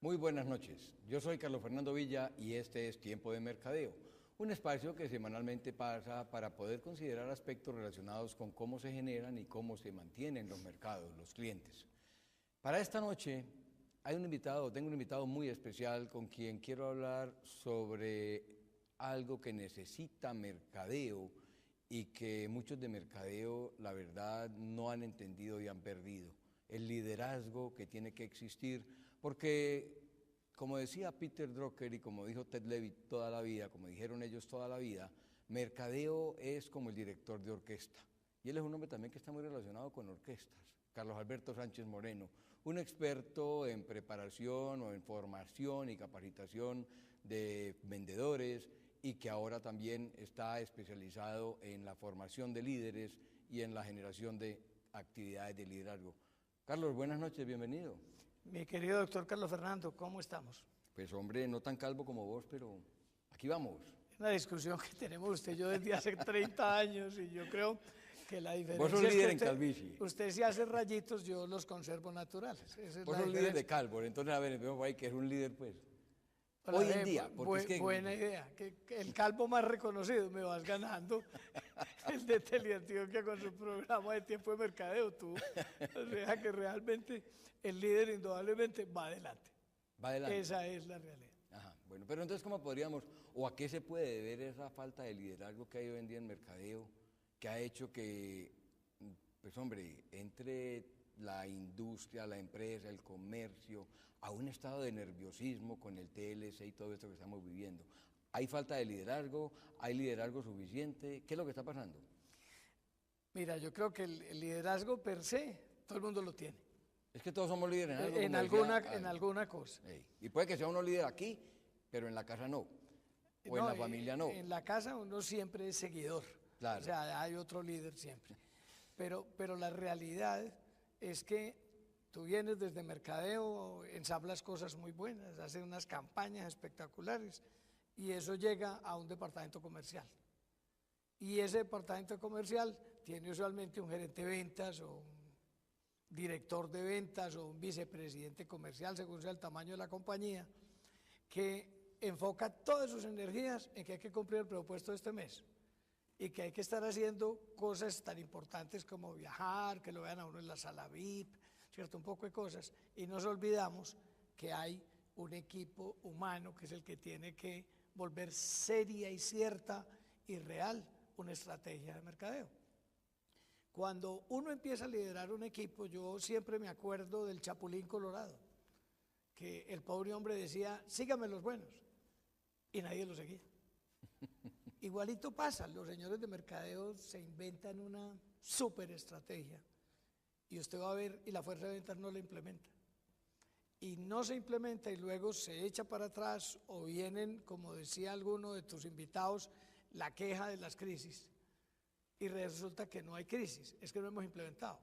Muy buenas noches, yo soy Carlos Fernando Villa y este es Tiempo de Mercadeo, un espacio que semanalmente pasa para poder considerar aspectos relacionados con cómo se generan y cómo se mantienen los mercados, los clientes. Para esta noche tengo un invitado muy especial con quien quiero hablar sobre algo que necesita mercadeo y que muchos de mercadeo, la verdad, no han entendido y han perdido. El liderazgo que tiene que existir, porque como decía Peter Drucker y como dijo Ted Levitt toda la vida, como dijeron ellos toda la vida, mercadeo es como el director de orquesta. Y él es un hombre también que está muy relacionado con orquestas. Carlos Alberto Sánchez Moreno, un experto en preparación o en formación y capacitación de vendedores y que ahora también está especializado en la formación de líderes y en la generación de actividades de liderazgo. Carlos, buenas noches, bienvenido. Mi querido doctor Carlos Fernando, ¿cómo estamos? Pues hombre, no tan calvo como vos, pero aquí vamos. Una discusión que tenemos usted y yo desde hace 30 años y yo creo que la diferencia vos sos líder es en que calvicie. usted se hace rayitos, yo los conservo naturales. Esa es Vos la sos líder de diferencia. calvo, entonces a ver, empezamos por ahí, que es un líder pues. Hola, Hoy en día, porque es que... buena idea, que el calvo más reconocido me vas ganando, el de Teleantioquia con su programa de Tiempo de Mercadeo, tú. O sea que realmente el líder indudablemente va adelante. Va adelante. Esa es la realidad. Ajá, bueno, pero entonces ¿cómo podríamos, o a qué se puede deber esa falta de liderazgo que hay hoy en día en mercadeo, que ha hecho que, pues hombre, entre la industria, la empresa, el comercio, a un estado de nerviosismo con el TLC y todo esto que estamos viviendo? ¿Hay falta de liderazgo? ¿Hay liderazgo suficiente? ¿Qué es lo que está pasando? Mira, yo creo que el liderazgo per se, todo el mundo lo tiene. Es que todos somos líderes en algo, En como alguna, decía, en alguna cosa. y puede que sea uno líder aquí, pero en la casa no, o en No, la familia no. En la casa uno siempre es seguidor. Claro. O sea, hay otro líder siempre. Pero la realidad es que tú vienes desde mercadeo, ensamblas cosas muy buenas, haces unas campañas espectaculares y eso llega a un departamento comercial. Y ese departamento comercial tiene usualmente un gerente de ventas o un director de ventas o un vicepresidente comercial, según sea el tamaño de la compañía, que enfoca todas sus energías en que hay que cumplir el presupuesto de este mes y que hay que estar haciendo cosas tan importantes como viajar, que lo vean a uno en la sala VIP, ¿cierto? Un poco de cosas. Y nos olvidamos que hay un equipo humano que es el que tiene que volver seria y cierta y real una estrategia de mercadeo. Cuando uno empieza a liderar un equipo, yo siempre me acuerdo del Chapulín Colorado, que el pobre hombre decía, síganme los buenos, y nadie lo seguía. Igualito pasa, los señores de mercadeo se inventan una súper estrategia, y usted va a ver, y la fuerza de ventas no la implementa. Y no se implementa y luego se echa para atrás, o vienen, como decía alguno de tus invitados, la queja de las crisis. Y resulta que no hay crisis, es que no hemos implementado.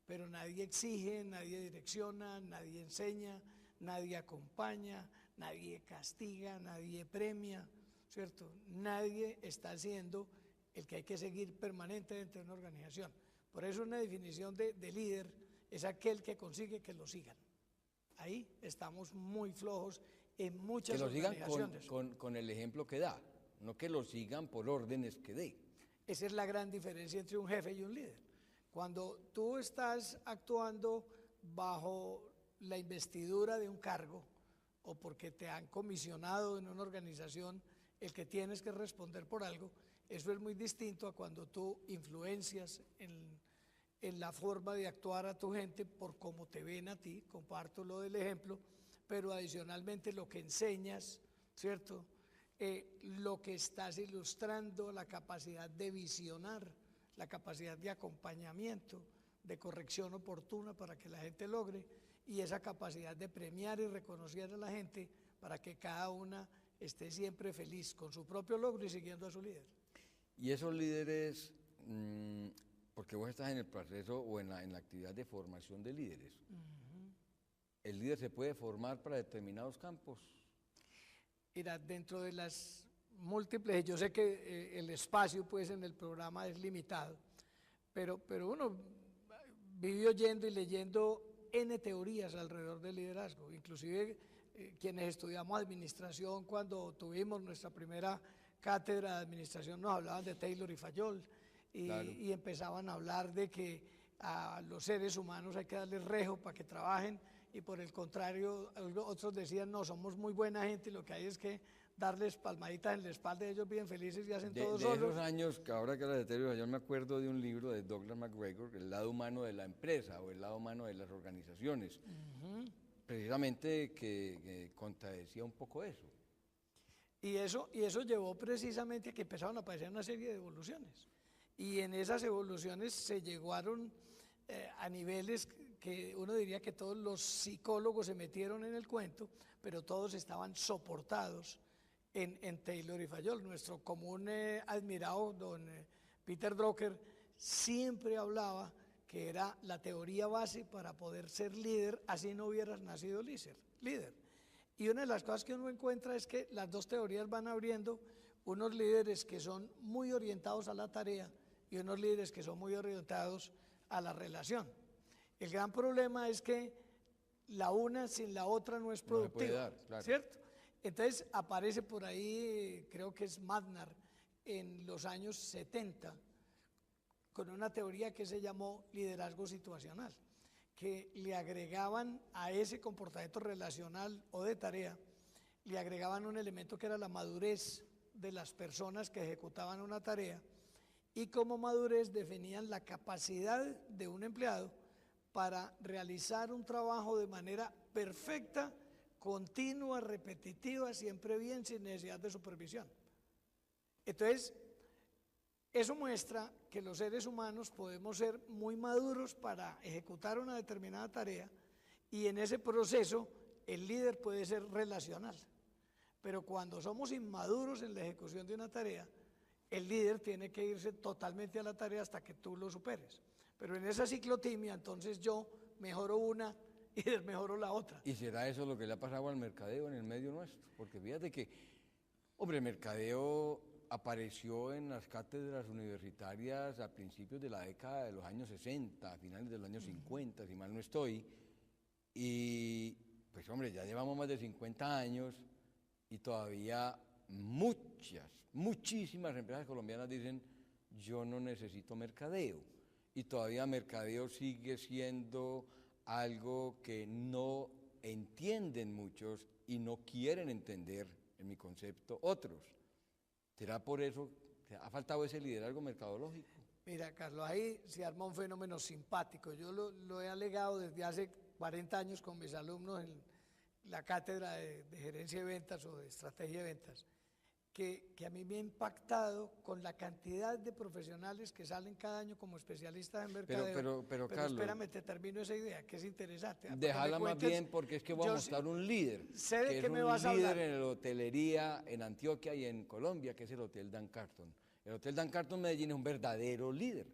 Pero nadie exige, nadie direcciona, nadie enseña, nadie acompaña, nadie castiga, nadie premia, ¿cierto? Nadie está haciendo el que hay que seguir permanentemente en una organización. Por eso una definición de líder es aquel que consigue que lo sigan. Ahí estamos muy flojos en muchas organizaciones. Que lo sigan con el ejemplo que da, no que lo sigan por órdenes que dé. Esa es la gran diferencia entre un jefe y un líder. Cuando tú estás actuando bajo la investidura de un cargo o porque te han comisionado en una organización el que tienes que responder por algo, eso es muy distinto a cuando tú influencias en la forma de actuar a tu gente por cómo te ven a ti, comparto lo del ejemplo, pero adicionalmente lo que enseñas, ¿cierto?, lo que estás ilustrando, la capacidad de visionar, la capacidad de acompañamiento, de corrección oportuna para que la gente logre, y esa capacidad de premiar y reconocer a la gente para que cada una esté siempre feliz con su propio logro y siguiendo a su líder. Y esos líderes, porque vos estás en el proceso o en la actividad de formación de líderes, ¿el líder se puede formar para determinados campos? Mira, dentro de las múltiples, yo sé que el espacio pues en el programa es limitado, pero uno vive oyendo y leyendo N teorías alrededor del liderazgo, inclusive quienes estudiamos administración, cuando tuvimos nuestra primera cátedra de administración, nos hablaban de Taylor y Fayol, Claro. y empezaban a hablar de que a los seres humanos hay que darles rejo para que trabajen, y por el contrario, otros decían, no, somos muy buena gente y lo que hay es que darles palmaditas en la espalda, ellos viven felices y hacen todo De solos. esos años, que ahora que la de Taylor, yo me acuerdo de un libro de Douglas McGregor, El lado humano de la empresa o el lado humano de las organizaciones, precisamente que contradecía un poco eso. Y eso llevó precisamente a que empezaron a aparecer una serie de evoluciones. Y en esas evoluciones se llegaron a niveles que uno diría que todos los psicólogos se metieron en el cuento, pero todos estaban soportados en Taylor y Fayol. Nuestro común admirado don Peter Drucker siempre hablaba que era la teoría base para poder ser líder, así no hubieras nacido líder. Y una de las cosas que uno encuentra es que las dos teorías van abriendo unos líderes que son muy orientados a la tarea y unos líderes que son muy orientados a la relación. El gran problema es que la una sin la otra no es productiva, No se puede dar, claro. ¿cierto? Entonces aparece por ahí, creo que es Madnar, en los años 70, con una teoría que se llamó liderazgo situacional, que le agregaban a ese comportamiento relacional o de tarea, le agregaban un elemento que era la madurez de las personas que ejecutaban una tarea, y como madurez definían la capacidad de un empleado para realizar un trabajo de manera perfecta, continua, repetitiva, siempre bien, sin necesidad de supervisión. Entonces, eso muestra que los seres humanos podemos ser muy maduros para ejecutar una determinada tarea, y en ese proceso el líder puede ser relacional. Pero cuando somos inmaduros en la ejecución de una tarea, el líder tiene que irse totalmente a la tarea hasta que tú lo superes. Pero en esa ciclotimia, entonces yo mejoro una y desmejoro la otra. ¿Y será eso lo que le ha pasado al mercadeo en el medio nuestro? Porque fíjate que, hombre, el mercadeo apareció en las cátedras universitarias a principios de la década de los años 60, a finales de los años 50, si mal no estoy. Y, pues, hombre, ya llevamos más de 50 años y todavía muchísimas empresas colombianas dicen, yo no necesito mercadeo. Y todavía mercadeo sigue siendo algo que no entienden muchos y no quieren entender, en mi concepto, otros. ¿Será por eso que ha faltado ese liderazgo mercadológico? Mira, Carlos, ahí se arma un fenómeno simpático. Yo lo he alegado desde hace 40 años con mis alumnos en la cátedra de gerencia de ventas o de estrategia de ventas, que a mí me ha impactado con la cantidad de profesionales que salen cada año como especialistas en mercadeo. Pero Carlos, espérame, te termino esa idea, que es interesante. déjala más bien, porque es que voy a mostrar un líder, sé de que qué es me un vas a líder hablar. en la hotelería en Antioquia y en Colombia, que es el Hotel Dan Carton. El Hotel Dan Carton Medellín es un verdadero líder,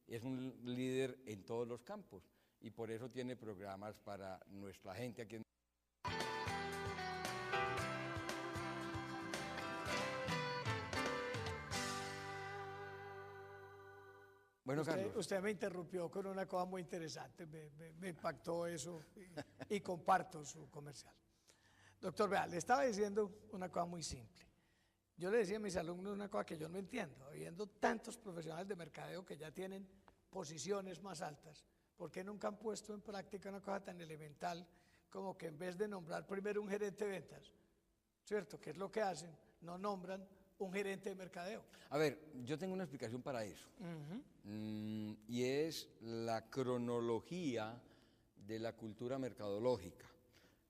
es un líder en todos los campos, y por eso tiene programas para nuestra gente aquí en... Bueno, Carlos. Usted me interrumpió con una cosa muy interesante, me impactó eso y comparto su comercial. Doctor, vea, le estaba diciendo una cosa muy simple. Yo le decía a mis alumnos una cosa que yo no entiendo, habiendo tantos profesionales de mercadeo que ya tienen posiciones más altas, ¿por qué nunca han puesto en práctica una cosa tan elemental como que en vez de nombrar primero un gerente de ventas, ¿cierto? ¿Qué es lo que hacen? No nombran un gerente de mercadeo. A ver, yo tengo una explicación para eso. Y es la cronología de la cultura mercadológica.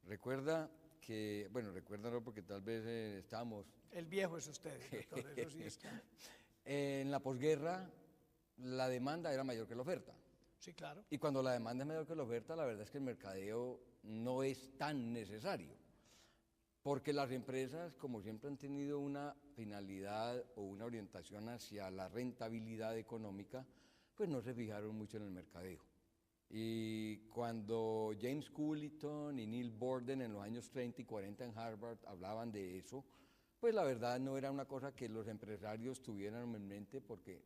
Recuerda que, bueno, recuérdalo porque tal vez estábamos... El viejo es usted, doctor, eso sí es claro. En la posguerra, la demanda era mayor que la oferta. Sí, claro. Y cuando la demanda es mayor que la oferta, la verdad es que el mercadeo no es tan necesario. Porque las empresas, como siempre, han tenido una finalidad o una orientación hacia la rentabilidad económica, pues no se fijaron mucho en el mercadeo. Y cuando James Coolidge y Neil Borden en los años 30 y 40 en Harvard hablaban de eso, pues la verdad no era una cosa que los empresarios tuvieran en mente porque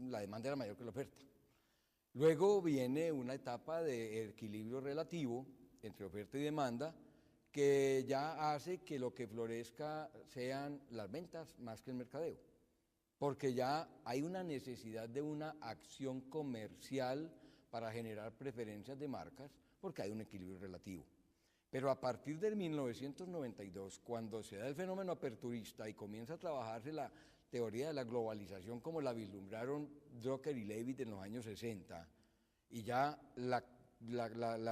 la demanda era mayor que la oferta. Luego viene una etapa de equilibrio relativo entre oferta y demanda, que ya hace que lo que florezca sean las ventas más que el mercadeo, porque ya hay una necesidad de una acción comercial para generar preferencias de marcas, porque hay un equilibrio relativo. Pero a partir del 1992, cuando se da el fenómeno aperturista y comienza a trabajarse la teoría de la globalización como la vislumbraron Drucker y Levitt en los años 60, y ya la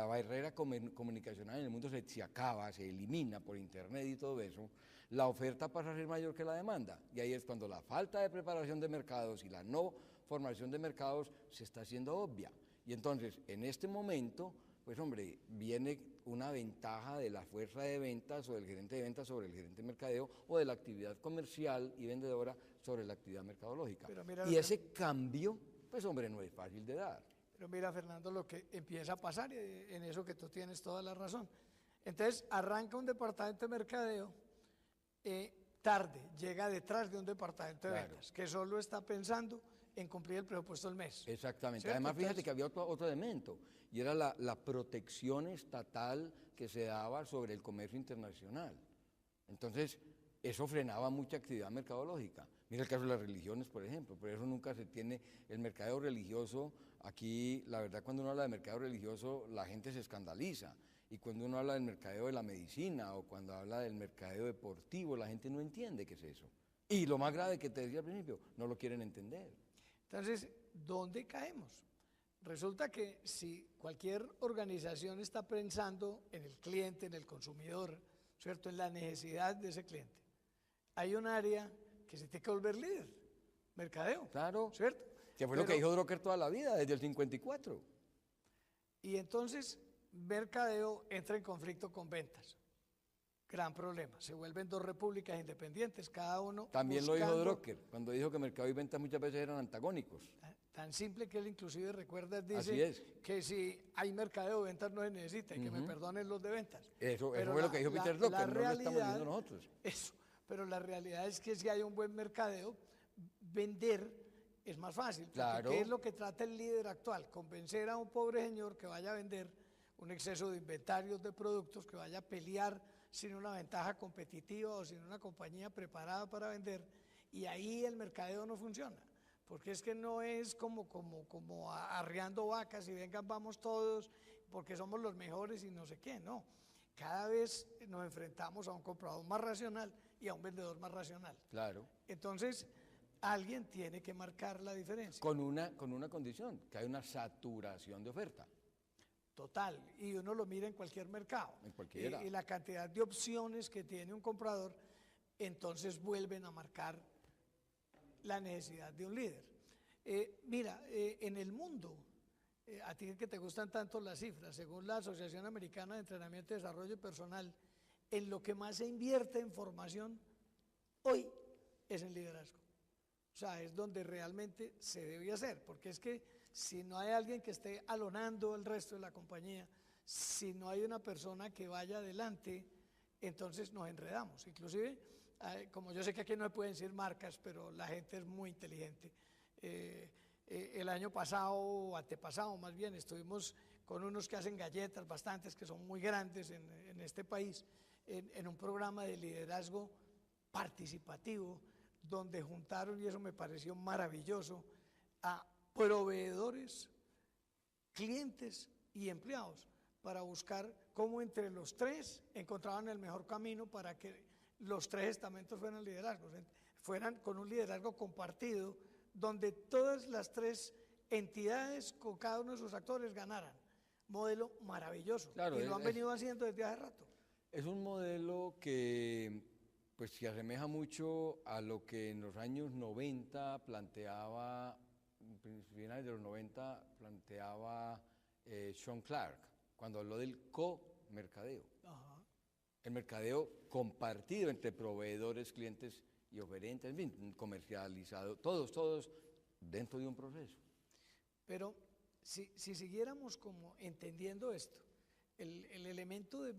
barrera comunicacional en el mundo se acaba, se elimina por internet y todo eso, la oferta pasa a ser mayor que la demanda. Y ahí es cuando la falta de preparación de mercados y la no formación de mercados se está haciendo obvia. Y entonces, en este momento, pues hombre, viene una ventaja de la fuerza de ventas o del gerente de ventas sobre el gerente de mercadeo o de la actividad comercial y vendedora sobre la actividad mercadológica. Y ese cambio, pues hombre, no es fácil de dar. Pero mira, Fernando, lo que empieza a pasar, en eso que tú tienes toda la razón. Entonces, arranca un departamento de mercadeo, tarde, llega detrás de un departamento de ventas, que solo está pensando en cumplir el presupuesto del mes. Exactamente. ¿Cierto? Además, fíjate que había otro elemento, y era la protección estatal que se daba sobre el comercio internacional. Entonces, eso frenaba mucha actividad mercadológica. Mira el caso de las religiones, por ejemplo, por eso nunca se tiene el mercadeo religioso. Aquí, la verdad, cuando uno habla de mercado religioso, la gente se escandaliza. Y cuando uno habla del mercadeo de la medicina o cuando habla del mercadeo deportivo, la gente no entiende qué es eso. Y lo más grave que te decía al principio, no lo quieren entender. Entonces, ¿dónde caemos? Resulta que si cualquier organización está pensando en el cliente, en el consumidor, ¿cierto?, en la necesidad de ese cliente, hay un área que se tiene que volver líder, mercadeo. Claro. ¿Cierto? Que fue lo que dijo Drucker toda la vida, desde el 54. Y entonces, mercadeo entra en conflicto con ventas. Gran problema. Se vuelven dos repúblicas independientes, cada uno también buscando, lo dijo Drucker, cuando dijo que mercado y ventas muchas veces eran antagónicos. Tan simple que él inclusive, recuerda, dice que si hay mercadeo, ventas no se necesita, y que me perdonen los de ventas. Eso fue lo que dijo Peter Drucker, no lo estamos diciendo nosotros. Eso, pero la realidad es que si hay un buen mercadeo, vender es más fácil. Claro. ¿Qué es lo que trata el líder actual? Convencer a un pobre señor que vaya a vender un exceso de inventarios de productos, que vaya a pelear sin una ventaja competitiva o sin una compañía preparada para vender, y ahí el mercadeo no funciona, porque es que no es como arriando vacas y vengan, vamos todos, porque somos los mejores y no sé qué, no. Cada vez nos enfrentamos a un comprador más racional y a un vendedor más racional. Claro. Entonces, alguien tiene que marcar la diferencia. Con una condición, que hay una saturación de oferta. Total, y uno lo mira en cualquier mercado. En cualquiera. Y la cantidad de opciones que tiene un comprador, entonces vuelven a marcar la necesidad de un líder. Mira, en el mundo, a ti que te gustan tanto las cifras, según la Asociación Americana de Entrenamiento y Desarrollo Personal, en lo que más se invierte en formación hoy es en liderazgo. O sea, es donde realmente se debe hacer, porque es que si no hay alguien que esté alonando el resto de la compañía, si no hay una persona que vaya adelante, entonces nos enredamos. Inclusive, como yo sé que aquí no se pueden decir marcas, pero la gente es muy inteligente. El año pasado, o antepasado más bien, estuvimos con unos que hacen galletas, bastantes, que son muy grandes en este país, en un programa de liderazgo participativo, donde juntaron, y eso me pareció maravilloso, a proveedores, clientes y empleados, para buscar cómo entre los tres encontraban el mejor camino para que los tres estamentos fueran liderazgos, fueran con un liderazgo compartido, donde todas las tres entidades con cada uno de sus actores ganaran. Modelo maravilloso, claro, y lo han venido haciendo desde hace rato. Es un modelo que pues se asemeja mucho a lo que en los años 90 planteaba, finales de los 90 planteaba Sean Clark, cuando habló del co-mercadeo. El mercadeo compartido entre proveedores, clientes y oferentes, en fin, comercializado, todos dentro de un proceso. Pero si siguiéramos como entendiendo esto, el elemento de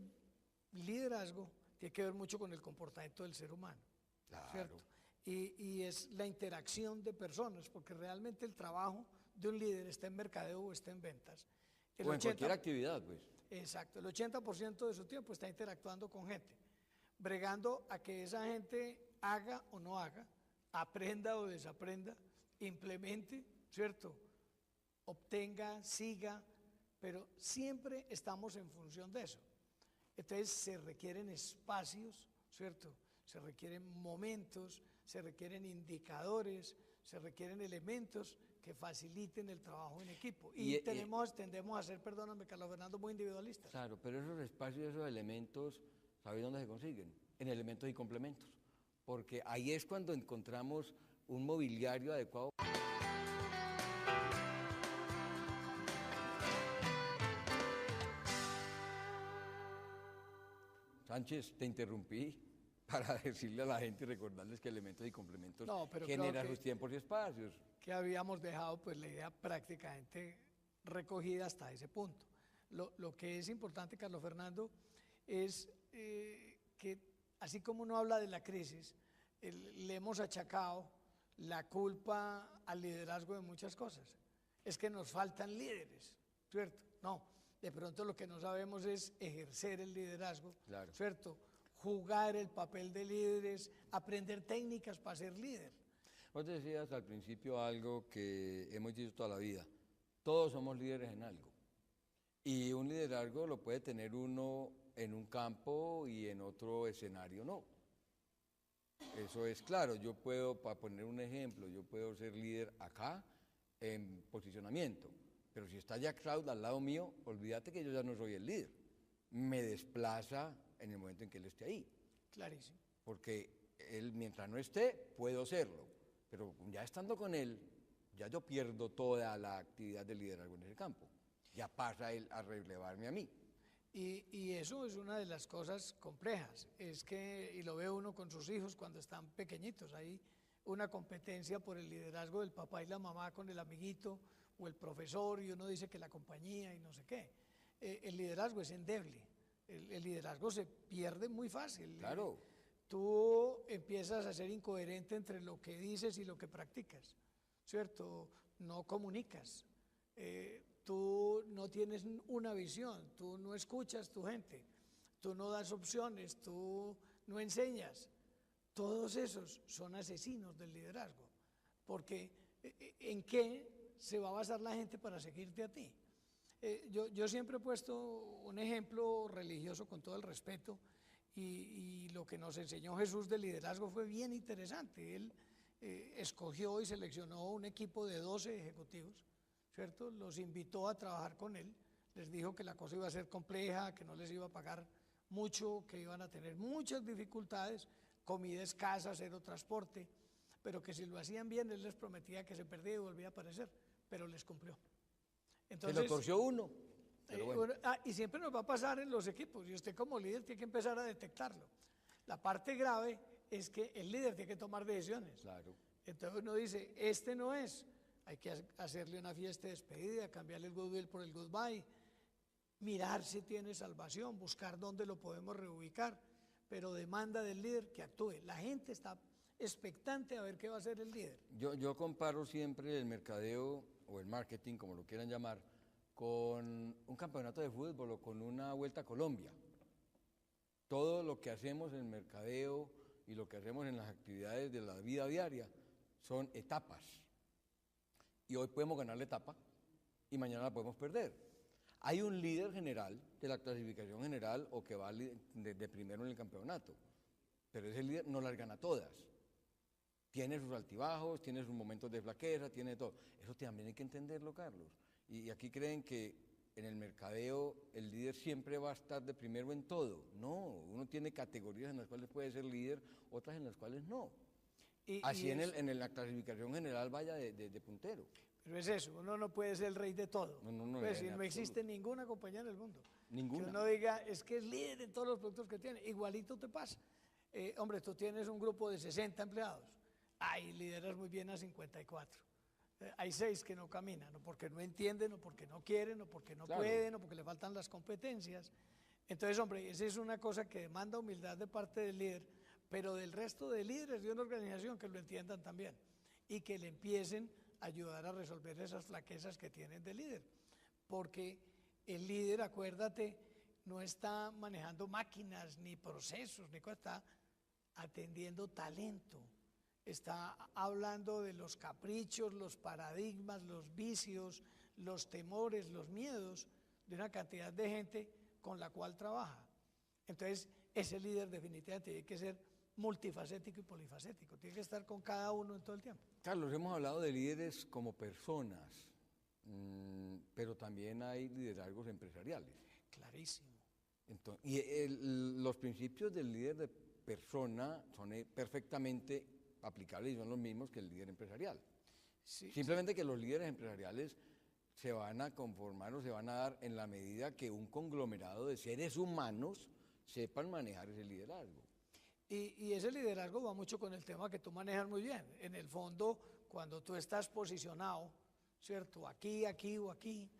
liderazgo tiene que ver mucho con el comportamiento del ser humano, claro, ¿cierto? Y es la interacción de personas, porque realmente el trabajo de un líder está en mercadeo o está en ventas. O en cualquier actividad, pues. Exacto, el 80% de su tiempo está interactuando con gente, bregando a que esa gente haga o no haga, aprenda o desaprenda, implemente, ¿cierto? Obtenga, siga, pero siempre estamos en función de eso. Entonces se requieren espacios, ¿cierto? Se requieren momentos, se requieren indicadores, se requieren elementos que faciliten el trabajo en equipo. Y tendemos a ser, perdóname, Carlos Fernando, muy individualistas. Claro, pero esos espacios, esos elementos, ¿sabes dónde se consiguen? En elementos y complementos. Porque ahí es cuando encontramos un mobiliario adecuado. Sánchez, te interrumpí para decirle a la gente y recordarles que elementos y complementos generan sus tiempos y espacios. Que habíamos dejado pues la idea prácticamente recogida hasta ese punto. Lo que es importante, Carlos Fernando, es que así como uno habla de la crisis, le hemos achacado la culpa al liderazgo de muchas cosas. Es que nos faltan líderes, ¿cierto? No, de pronto lo que no sabemos es ejercer el liderazgo, claro, ¿cierto? Jugar el papel de líderes, aprender técnicas para ser líder. Vos decías al principio algo que hemos dicho toda la vida, todos somos líderes en algo. Y un liderazgo lo puede tener uno en un campo y en otro escenario no. Eso es claro, yo puedo, para poner un ejemplo, yo puedo ser líder acá en posicionamiento, pero si está Jack Trout al lado mío, olvídate que yo ya no soy el líder. Me desplaza en el momento en que él esté ahí. Clarísimo. Porque él, mientras no esté, puedo serlo. Pero ya estando con él, ya yo pierdo toda la actividad de liderazgo en ese campo. Ya pasa él a relevarme a mí. Y eso es una de las cosas complejas. Es que, y lo ve uno con sus hijos cuando están pequeñitos, hay una competencia por el liderazgo del papá y la mamá con el amiguito o el profesor, y uno dice que la compañía y no sé qué. El liderazgo es endeble. El liderazgo se pierde muy fácil. Claro. Tú empiezas a ser incoherente entre lo que dices y lo que practicas, ¿cierto? No comunicas, tú no tienes una visión, tú no escuchas tu gente, tú no das opciones, tú no enseñas. Todos esos son asesinos del liderazgo, porque ¿en qué se va a basar la gente para seguirte a ti? Yo siempre he puesto un ejemplo religioso con todo el respeto, y lo que nos enseñó Jesús de liderazgo fue bien interesante. Él escogió y seleccionó un equipo de 12 ejecutivos, ¿cierto? Los invitó a trabajar con él, les dijo que la cosa iba a ser compleja, que no les iba a pagar mucho, que iban a tener muchas dificultades, comida escasa, cero transporte, pero que si lo hacían bien, él les prometía que se perdía y volvía a aparecer, pero les cumplió. Entonces, se lo torció uno. Bueno. Y siempre nos va a pasar en los equipos, y usted como líder tiene que empezar a detectarlo. La parte grave es que el líder tiene que tomar decisiones. Claro. Entonces uno dice, este no es, hay que hacerle una fiesta de despedida, cambiarle el goodwill por el goodbye, mirar si tiene salvación, buscar dónde lo podemos reubicar, pero demanda del líder que actúe. La gente está expectante a ver qué va a hacer el líder. Yo comparo siempre el mercadeo o el marketing, como lo quieran llamar, con un campeonato de fútbol o con una vuelta a Colombia. Todo lo que hacemos en mercadeo y lo que hacemos en las actividades de la vida diaria son etapas. Y hoy podemos ganar la etapa y mañana la podemos perder. Hay un líder general de la clasificación general o que va de primero en el campeonato, pero ese líder no las gana todas. Tiene sus altibajos, tiene sus momentos de flaqueza, tiene todo. Eso también hay que entenderlo, Carlos. Y aquí creen que en el mercadeo el líder siempre va a estar de primero en todo. No, uno tiene categorías en las cuales puede ser líder, otras en las cuales no. Así en la clasificación general vaya de puntero. Pero es eso, uno no puede ser el rey de todo. No, pues si no existe ninguna compañía en el mundo. Ninguna. Que uno diga, es que es líder en todos los productos que tiene. Igualito te pasa. Hombre, tú tienes un grupo de 60 empleados. Ay, lideras muy bien a 54. Hay 6 que no caminan, o porque no entienden, o porque no quieren, o porque no pueden, o porque le faltan las competencias. Entonces, hombre, esa es una cosa que demanda humildad de parte del líder, pero del resto de líderes de una organización que lo entiendan también y que le empiecen a ayudar a resolver esas flaquezas que tienen de líder. Porque el líder, acuérdate, no está manejando máquinas ni procesos, ni cosas, está atendiendo talento, está hablando de los caprichos, los paradigmas, los vicios, los temores, los miedos de una cantidad de gente con la cual trabaja. Entonces, ese líder definitivamente tiene que ser multifacético y polifacético, tiene que estar con cada uno en todo el tiempo. Carlos, hemos hablado de líderes como personas, pero también hay liderazgos empresariales. Clarísimo. Entonces, los principios del líder de persona son perfectamente aplicables y son los mismos que el líder empresarial. Sí, Simplemente que los líderes empresariales se van a conformar o se van a dar en la medida que un conglomerado de seres humanos sepan manejar ese liderazgo. Y ese liderazgo va mucho con el tema que tú manejas muy bien. En el fondo, cuando tú estás posicionado, ¿cierto? Aquí, aquí o aquí,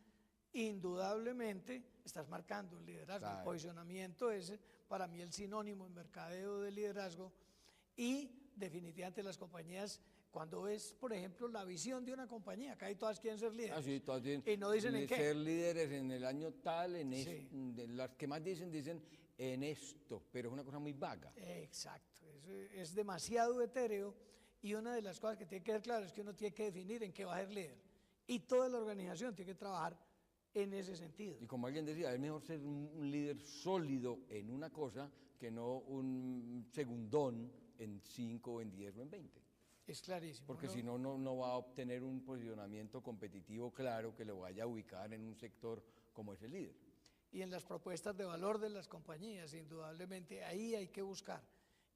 indudablemente estás marcando el liderazgo. Claro. El posicionamiento es para mí el sinónimo en mercadeo de liderazgo y definitivamente las compañías, cuando ves, por ejemplo, la visión de una compañía, acá hay todas quieren ser líderes. Sí, todas tienen y no dicen en qué. ser líderes en el año tal, Sí. las que más dicen en esto, pero es una cosa muy vaga. Exacto, es demasiado etéreo y una de las cosas que tiene que ver claro es que uno tiene que definir en qué va a ser líder y toda la organización tiene que trabajar en ese sentido. Y como alguien decía, es mejor ser un líder sólido en una cosa que no un segundón en 5 o en 10 o en 20. Es clarísimo. Porque ¿no? si no, no va a obtener un posicionamiento competitivo claro que lo vaya a ubicar en un sector como ese líder. Y en las propuestas de valor de las compañías, indudablemente, ahí hay que buscar.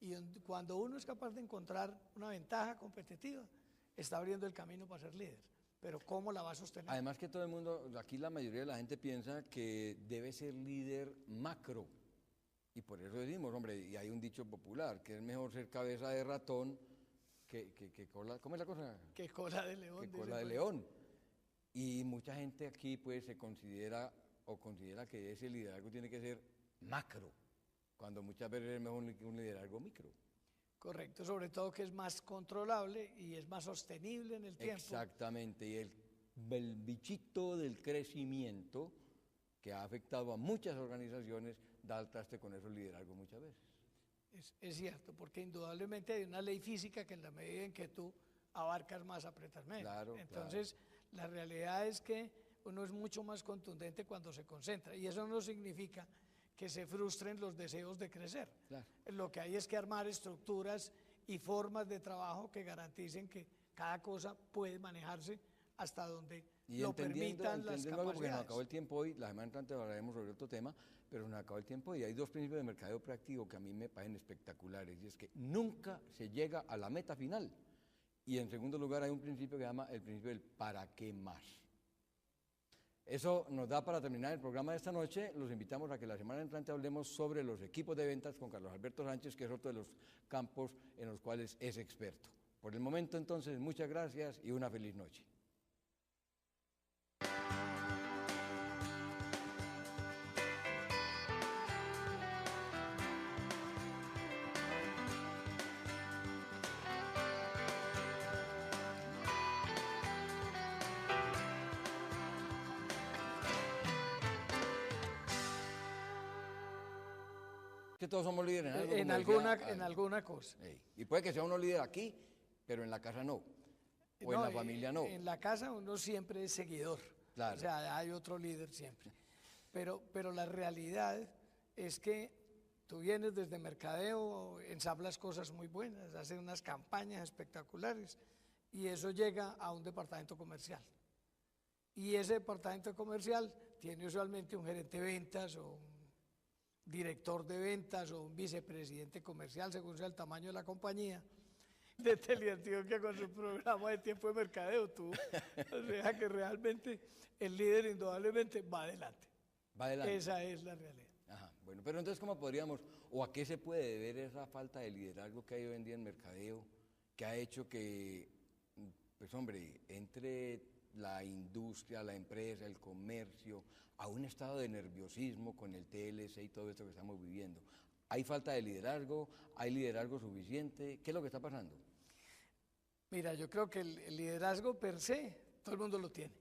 Y cuando uno es capaz de encontrar una ventaja competitiva, está abriendo el camino para ser líder. Pero ¿cómo la va a sostener? Además que todo el mundo, aquí la mayoría de la gente piensa que debe ser líder macro. Y por eso decimos, hombre, y hay un dicho popular, que es mejor ser cabeza de ratón que cola, ¿cómo es la cosa? Que cola de león. Que cola de león. Y mucha gente aquí pues se considera que ese liderazgo tiene que ser macro, cuando muchas veces es mejor un liderazgo micro. Correcto, sobre todo que es más controlable y es más sostenible en el tiempo. Exactamente, y el bichito del crecimiento que ha afectado a muchas organizaciones da al traste con esos liderazgos muchas veces. Es cierto, porque indudablemente hay una ley física que en la medida en que tú abarcas más, apretas menos. Claro, Entonces, la realidad es que uno es mucho más contundente cuando se concentra y eso no significa que se frustren los deseos de crecer. Claro. Lo que hay es que armar estructuras y formas de trabajo que garanticen que cada cosa puede manejarse hasta donde lo permitan las entendiendo algo, porque nos capacidades. acabó el tiempo hoy, la semana entrante hablaremos sobre otro tema, pero nos acabó el tiempo y hay dos principios de mercadeo proactivo que a mí me parecen espectaculares, y es que nunca se llega a la meta final. Y en segundo lugar hay un principio que se llama el principio del para qué más. Eso nos da para terminar el programa de esta noche. Los invitamos a que la semana entrante hablemos sobre los equipos de ventas con Carlos Alberto Sánchez, que es otro de los campos en los cuales es experto. Por el momento, entonces, muchas gracias y una feliz noche. Que todos somos líderes en algo. En alguna cosa. Y puede que sea uno líder aquí, pero en la casa no. O en la familia no. En la casa uno siempre es seguidor. Claro. O sea, hay otro líder siempre. Pero la realidad es que tú vienes desde mercadeo, ensablas cosas muy buenas, haces unas campañas espectaculares y eso llega a un departamento comercial. Y ese departamento comercial tiene usualmente un gerente de ventas o un director de ventas o un vicepresidente comercial, según sea el tamaño de la compañía, de Teleantioquia con su programa de tiempo de mercadeo, tú. O sea que realmente el líder indudablemente va adelante. Va adelante. Esa es la realidad. Ajá, bueno, pero entonces, ¿cómo podríamos, o a qué se puede deber esa falta de liderazgo que hay hoy en día en mercadeo, que ha hecho que, pues hombre, entre la industria, la empresa, el comercio, a un estado de nerviosismo con el TLC y todo esto que estamos viviendo? ¿Hay falta de liderazgo? ¿Hay liderazgo suficiente? ¿Qué es lo que está pasando? Mira, yo creo que el liderazgo per se, todo el mundo lo tiene.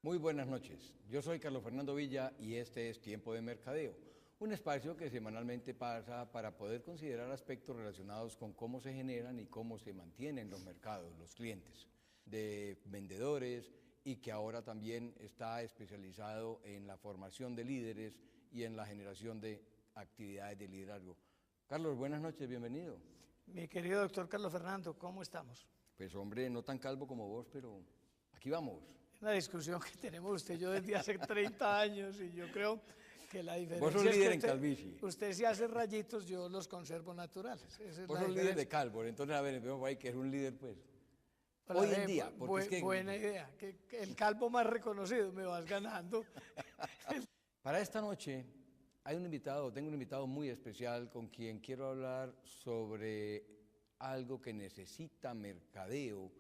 Muy buenas noches. Yo soy Carlos Fernando Villa y este es Tiempo de Mercadeo, un espacio que semanalmente pasa para poder considerar aspectos relacionados con cómo se generan y cómo se mantienen los mercados, los clientes, de vendedores y que ahora también está especializado en la formación de líderes y en la generación de actividades de liderazgo. Carlos, buenas noches, bienvenido. Mi querido doctor Carlos Fernando, ¿cómo estamos? Pues hombre, no tan calvo como vos, pero aquí vamos. Una discusión que tenemos usted y yo desde hace 30 años y yo creo que la diferencia Vos sos es líder que en calvicie. usted si hace rayitos, yo los conservo naturales. Esa es Vos la sos líder de diferencia. calvo, entonces a ver, empezamos por ahí, que es un líder pues. Hola, Hoy en día, porque es que buena idea, que el calvo más reconocido me vas ganando. para esta noche tengo un invitado muy especial con quien quiero hablar sobre algo que necesita mercadeo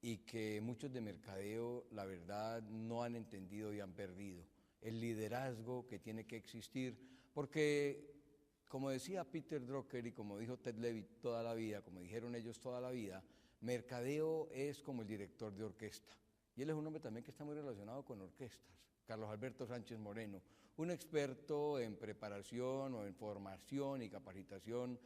y que muchos de mercadeo, la verdad, no han entendido y han perdido. El liderazgo que tiene que existir, porque como decía Peter Drucker y como dijo Ted Levitt toda la vida, como dijeron ellos toda la vida, mercadeo es como el director de orquesta. Y él es un hombre también que está muy relacionado con orquestas. Carlos Alberto Sánchez Moreno, un experto en preparación o en formación y capacitación